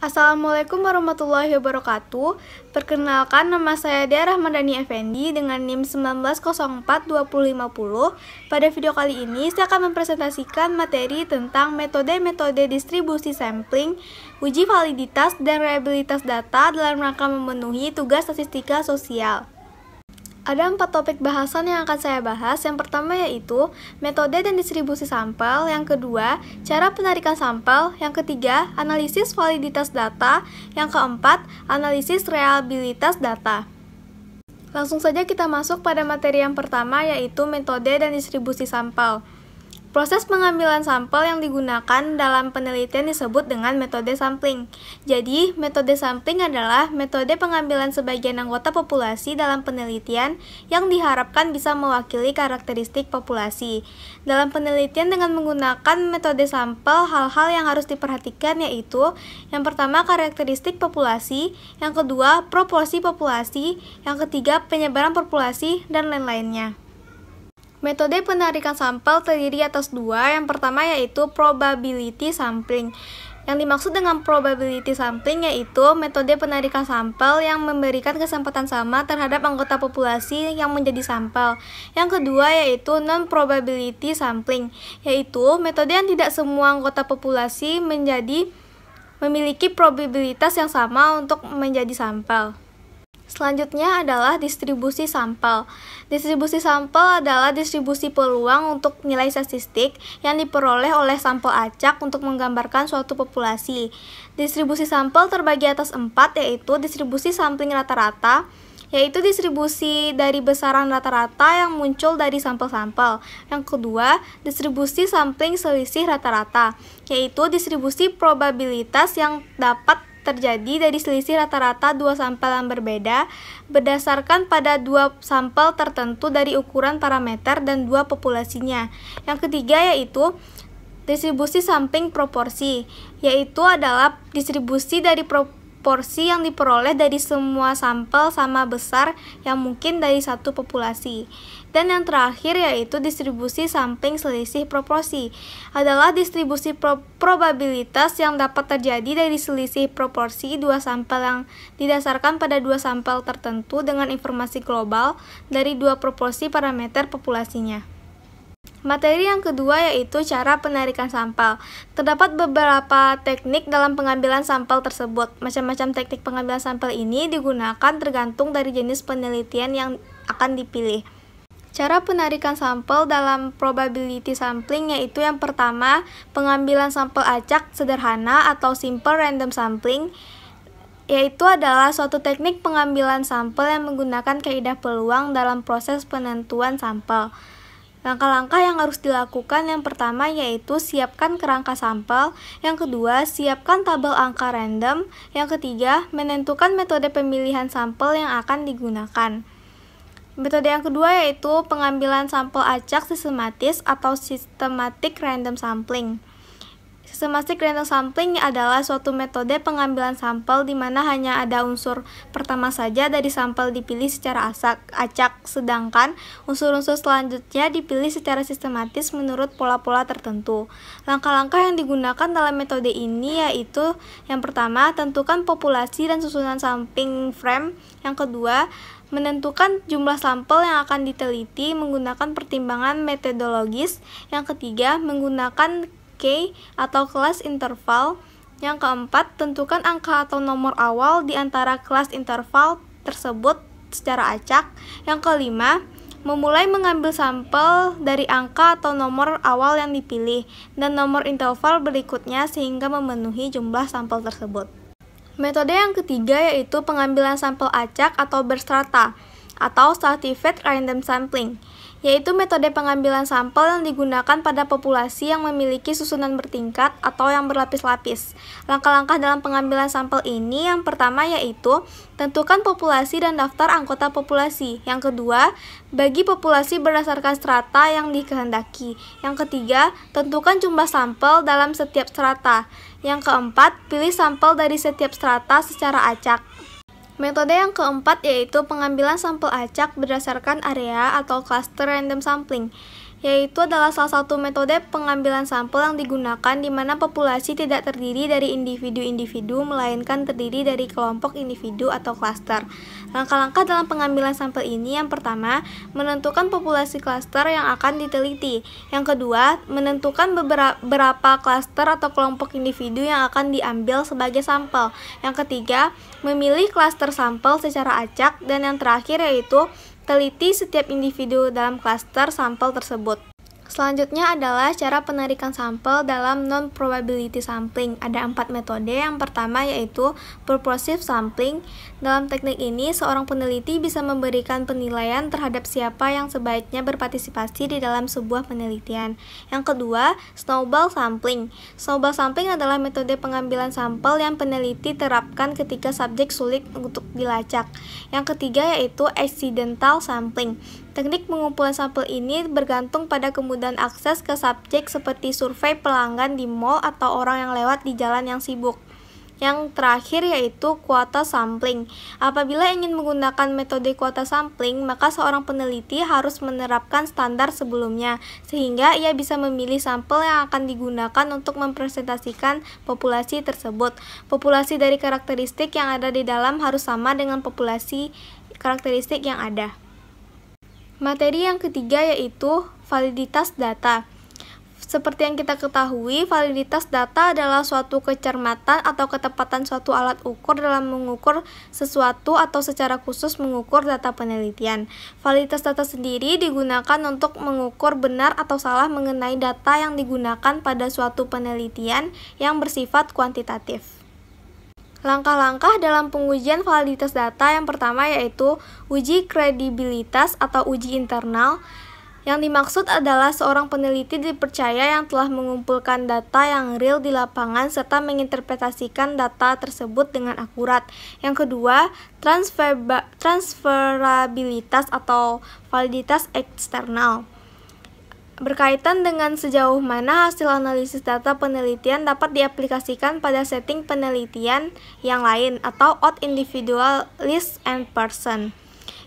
Assalamualaikum warahmatullahi wabarakatuh. Perkenalkan, nama saya Dea Rahmadani Effendi dengan NIM 19042050. Pada video kali ini saya akan mempresentasikan materi tentang metode-metode distribusi sampling, uji validitas dan reliabilitas data dalam rangka memenuhi tugas statistika sosial. Ada 4 topik bahasan yang akan saya bahas. Yang pertama yaitu metode dan distribusi sampel, yang kedua cara penarikan sampel, yang ketiga analisis validitas data, yang keempat analisis reliabilitas data. Langsung saja kita masuk pada materi yang pertama yaitu metode dan distribusi sampel. Proses pengambilan sampel yang digunakan dalam penelitian disebut dengan metode sampling. Jadi, metode sampling adalah metode pengambilan sebagian anggota populasi dalam penelitian yang diharapkan bisa mewakili karakteristik populasi. Dalam penelitian dengan menggunakan metode sampel, hal-hal yang harus diperhatikan yaitu yang pertama karakteristik populasi, yang kedua proporsi populasi, yang ketiga penyebaran populasi, dan lain-lainnya. Metode penarikan sampel terdiri atas dua. Yang pertama yaitu probability sampling. Yang dimaksud dengan probability sampling yaitu metode penarikan sampel yang memberikan kesempatan sama terhadap anggota populasi yang menjadi sampel. Yang kedua yaitu non-probability sampling, yaitu metode yang tidak semua anggota populasi memiliki probabilitas yang sama untuk menjadi sampel. Selanjutnya adalah distribusi sampel. Distribusi sampel adalah distribusi peluang untuk nilai statistik yang diperoleh oleh sampel acak untuk menggambarkan suatu populasi. Distribusi sampel terbagi atas 4, yaitu distribusi sampling rata-rata, yaitu distribusi dari besaran rata-rata yang muncul dari sampel-sampel. Yang kedua, distribusi sampling selisih rata-rata, yaitu distribusi probabilitas yang dapat terjadi dari selisih rata-rata dua sampel yang berbeda berdasarkan pada dua sampel tertentu dari ukuran parameter dan dua populasinya. Yang ketiga yaitu distribusi sampling proporsi, yaitu adalah distribusi dari proporsi yang diperoleh dari semua sampel sama besar yang mungkin dari satu populasi. Dan yang terakhir yaitu distribusi sampling selisih proporsi, adalah distribusi probabilitas yang dapat terjadi dari selisih proporsi dua sampel yang didasarkan pada dua sampel tertentu dengan informasi global dari dua proporsi parameter populasinya. Materi yang kedua yaitu cara penarikan sampel. Terdapat beberapa teknik dalam pengambilan sampel tersebut. Macam-macam teknik pengambilan sampel ini digunakan tergantung dari jenis penelitian yang akan dipilih. Cara penarikan sampel dalam probability sampling yaitu yang pertama, pengambilan sampel acak sederhana atau simple random sampling, yaitu adalah suatu teknik pengambilan sampel yang menggunakan kaidah peluang dalam proses penentuan sampel. Langkah-langkah yang harus dilakukan yang pertama yaitu siapkan kerangka sampel, yang kedua siapkan tabel angka random, yang ketiga menentukan metode pemilihan sampel yang akan digunakan. Metode yang kedua yaitu pengambilan sampel acak sistematis atau systematic random sampling. Systematic random sampling adalah suatu metode pengambilan sampel di mana hanya ada unsur pertama saja dari sampel dipilih secara acak, sedangkan unsur-unsur selanjutnya dipilih secara sistematis menurut pola-pola tertentu. Langkah-langkah yang digunakan dalam metode ini yaitu yang pertama, tentukan populasi dan susunan sampling frame. Yang kedua, menentukan jumlah sampel yang akan diteliti menggunakan pertimbangan metodologis. Yang ketiga, menggunakan K atau kelas interval. Yang keempat, tentukan angka atau nomor awal di antara kelas interval tersebut secara acak. Yang kelima, memulai mengambil sampel dari angka atau nomor awal yang dipilih dan nomor interval berikutnya sehingga memenuhi jumlah sampel tersebut. Metode yang ketiga yaitu pengambilan sampel acak atau berstrata atau stratified random sampling, yaitu metode pengambilan sampel yang digunakan pada populasi yang memiliki susunan bertingkat atau yang berlapis-lapis. Langkah-langkah dalam pengambilan sampel ini yang pertama yaitu tentukan populasi dan daftar anggota populasi. Yang kedua, bagi populasi berdasarkan strata yang dikehendaki. Yang ketiga, tentukan jumlah sampel dalam setiap strata. Yang keempat, pilih sampel dari setiap strata secara acak. Metode yang keempat yaitu pengambilan sampel acak berdasarkan area atau cluster random sampling, yaitu adalah salah satu metode pengambilan sampel yang digunakan di mana populasi tidak terdiri dari individu-individu, melainkan terdiri dari kelompok individu atau klaster. Langkah-langkah dalam pengambilan sampel ini, yang pertama, menentukan populasi klaster yang akan diteliti. Yang kedua, menentukan beberapa klaster atau kelompok individu yang akan diambil sebagai sampel. Yang ketiga, memilih klaster sampel secara acak. Dan yang terakhir yaitu teliti setiap individu dalam klaster sampel tersebut. Selanjutnya adalah cara penarikan sampel dalam non-probability sampling. Ada 4 metode. Yang pertama yaitu purposive sampling. Dalam teknik ini, seorang peneliti bisa memberikan penilaian terhadap siapa yang sebaiknya berpartisipasi di dalam sebuah penelitian. Yang kedua, snowball sampling. Snowball sampling adalah metode pengambilan sampel yang peneliti terapkan ketika subjek sulit untuk dilacak. Yang ketiga yaitu accidental sampling. Teknik pengumpulan sampel ini bergantung pada kemudahan akses ke subjek seperti survei pelanggan di mall atau orang yang lewat di jalan yang sibuk. Yang terakhir yaitu kuota sampling. Apabila ingin menggunakan metode kuota sampling, maka seorang peneliti harus menerapkan standar sebelumnya, sehingga ia bisa memilih sampel yang akan digunakan untuk mempresentasikan populasi tersebut. Populasi dari karakteristik yang ada di dalam harus sama dengan populasi karakteristik yang ada. Materi yang ketiga yaitu validitas data. Seperti yang kita ketahui, validitas data adalah suatu kecermatan atau ketepatan suatu alat ukur dalam mengukur sesuatu atau secara khusus mengukur data penelitian. Validitas data sendiri digunakan untuk mengukur benar atau salah mengenai data yang digunakan pada suatu penelitian yang bersifat kuantitatif. Langkah-langkah dalam pengujian validitas data yang pertama yaitu uji kredibilitas atau uji internal. Yang dimaksud adalah seorang peneliti dipercaya yang telah mengumpulkan data yang real di lapangan serta menginterpretasikan data tersebut dengan akurat. Yang kedua, transferabilitas atau validitas eksternal. Berkaitan dengan sejauh mana hasil analisis data penelitian dapat diaplikasikan pada setting penelitian yang lain atau out individualist and person.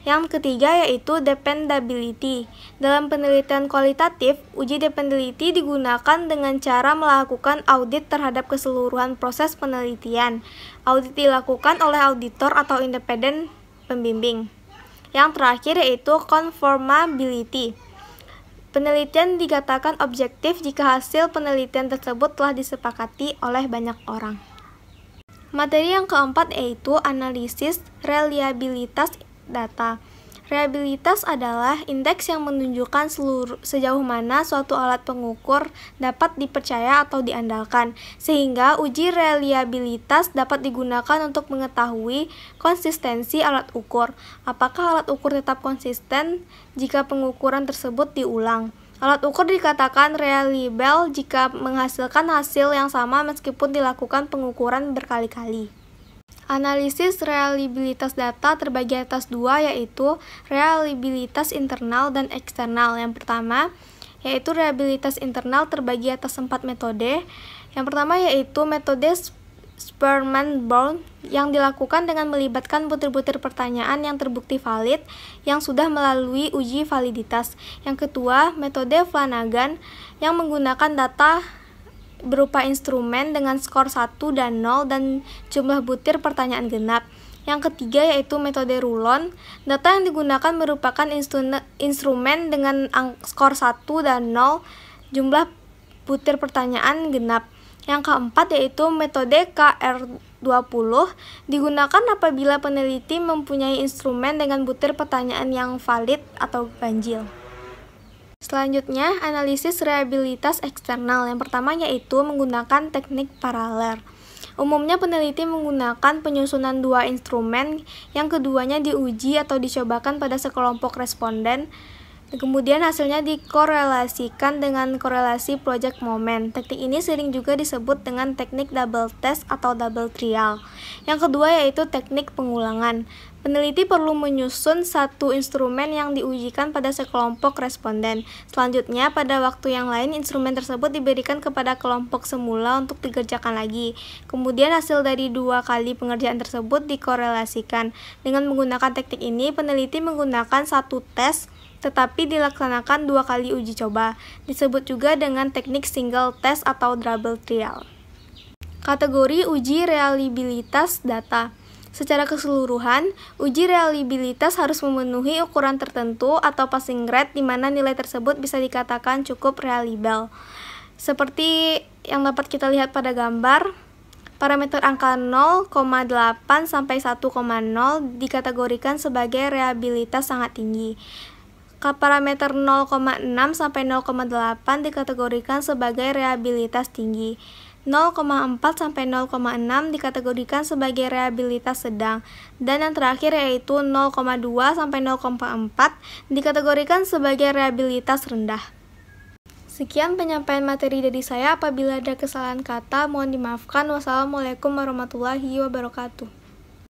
Yang ketiga yaitu dependability. Dalam penelitian kualitatif, uji dependability digunakan dengan cara melakukan audit terhadap keseluruhan proses penelitian. Audit dilakukan oleh auditor atau independen pembimbing. Yang terakhir yaitu conformability. Penelitian dikatakan objektif jika hasil penelitian tersebut telah disepakati oleh banyak orang. Materi yang keempat yaitu analisis reliabilitas data. Reliabilitas adalah indeks yang menunjukkan sejauh mana suatu alat pengukur dapat dipercaya atau diandalkan, sehingga uji reliabilitas dapat digunakan untuk mengetahui konsistensi alat ukur. Apakah alat ukur tetap konsisten jika pengukuran tersebut diulang? Alat ukur dikatakan reliable jika menghasilkan hasil yang sama meskipun dilakukan pengukuran berkali-kali. Analisis reliabilitas data terbagi atas dua, yaitu reliabilitas internal dan eksternal. Yang pertama yaitu reliabilitas internal terbagi atas 4 metode. Yang pertama yaitu metode Spearman-Brown yang dilakukan dengan melibatkan butir-butir pertanyaan yang terbukti valid yang sudah melalui uji validitas. Yang kedua, metode Flanagan yang menggunakan data berupa instrumen dengan skor 1 dan 0 dan jumlah butir pertanyaan genap. Yang ketiga yaitu metode Rulon. Data yang digunakan merupakan instrumen dengan skor 1 dan 0, jumlah butir pertanyaan genap. Yang keempat yaitu metode KR20 digunakan apabila peneliti mempunyai instrumen dengan butir pertanyaan yang valid atau ganjil. Selanjutnya, analisis reliabilitas eksternal. Yang pertama yaitu menggunakan teknik paralel. Umumnya peneliti menggunakan penyusunan 2 instrumen, yang keduanya diuji atau dicobakan pada sekelompok responden. Kemudian hasilnya dikorelasikan dengan korelasi project moment. Teknik ini sering juga disebut dengan teknik double test atau double trial. Yang kedua yaitu teknik pengulangan. Peneliti perlu menyusun satu instrumen yang diujikan pada sekelompok responden. Selanjutnya, pada waktu yang lain, instrumen tersebut diberikan kepada kelompok semula untuk dikerjakan lagi. Kemudian hasil dari 2 kali pengerjaan tersebut dikorelasikan. Dengan menggunakan teknik ini, peneliti menggunakan satu tes tetapi dilaksanakan 2 kali uji coba. Disebut juga dengan teknik single test atau double trial. Kategori uji reliabilitas data. Secara keseluruhan, uji reliabilitas harus memenuhi ukuran tertentu atau passing grade di mana nilai tersebut bisa dikatakan cukup reliable. Seperti yang dapat kita lihat pada gambar, parameter angka 0,8 sampai 1,0 dikategorikan sebagai reliabilitas sangat tinggi. Parameter 0,6 sampai 0,8 dikategorikan sebagai reliabilitas tinggi. 0,4 sampai 0,6 dikategorikan sebagai reliabilitas sedang, dan yang terakhir yaitu 0,2 sampai 0,4 dikategorikan sebagai reliabilitas rendah. Sekian penyampaian materi dari saya. Apabila ada kesalahan kata, mohon dimaafkan. Wassalamualaikum warahmatullahi wabarakatuh.